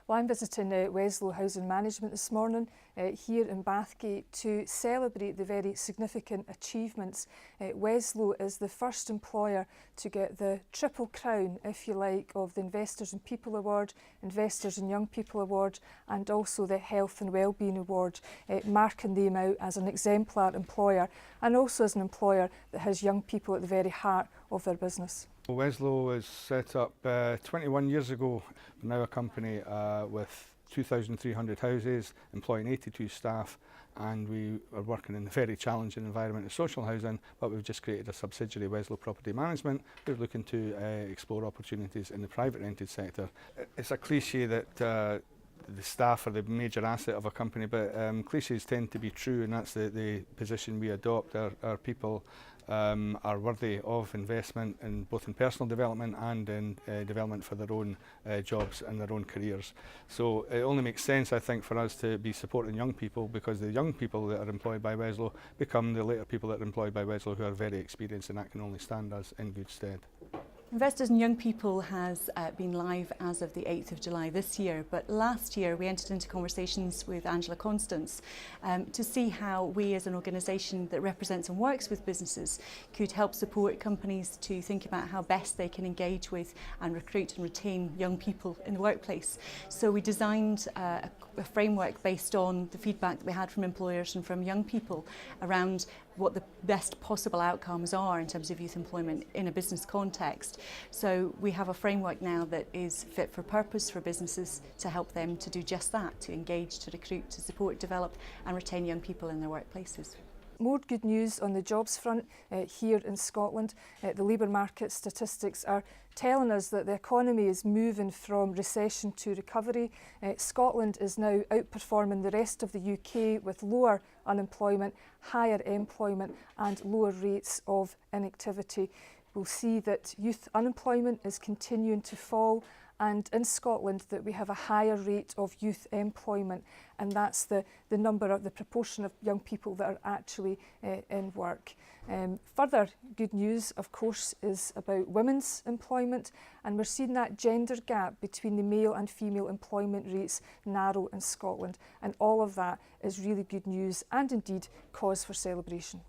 Well, I'm visiting Weslo Housing Management this morning here in Bathgate to celebrate the very significant achievements. Weslo is the first employer to get the triple crown, if you like, of the Investors in People Award, Investors in Young People Award and also the Health and Wellbeing Award, marking them out as an exemplar employer and also as an employer that has young people at the very heart of their business. Weslo was set up 21 years ago. We're now a company with 2,300 houses, employing 82 staff, and we are working in a very challenging environment of social housing, but we've just created a subsidiary, Weslo Property Management. We're looking to explore opportunities in the private rented sector. It's a cliche that the staff are the major asset of a company, but cliches tend to be true, and that's the position we adopt. Our people are worthy of investment in both in personal development and in development for their own jobs and their own careers. So it only makes sense, I think, for us to be supporting young people, because the young people that are employed by Weslo become the later people that are employed by Weslo, who are very experienced, and that can only stand us in good stead. Investors in Young People has been live as of the 8th of July this year, but last year we entered into conversations with Constance to see how we as an organisation that represents and works with businesses could help support companies to think about how best they can engage with and recruit and retain young people in the workplace. So we designed a framework based on the feedback that we had from employers and from young people around what the best possible outcomes are in terms of youth employment in a business context. So we have a framework now that is fit for purpose for businesses to help them to do just that, to engage, to recruit, to support, develop and retain young people in their workplaces. More good news on the jobs front here in Scotland. The labour market statistics are telling us that the economy is moving from recession to recovery. Scotland is now outperforming the rest of the UK with lower unemployment, higher employment and lower rates of inactivity. We'll see that youth unemployment is continuing to fall, and in Scotland that we have a higher rate of youth employment, and that's the proportion of young people that are actually in work. Further good news, of course, is about women's employment, and we're seeing that gender gap between the male and female employment rates narrow in Scotland, and all of that is really good news and indeed cause for celebration.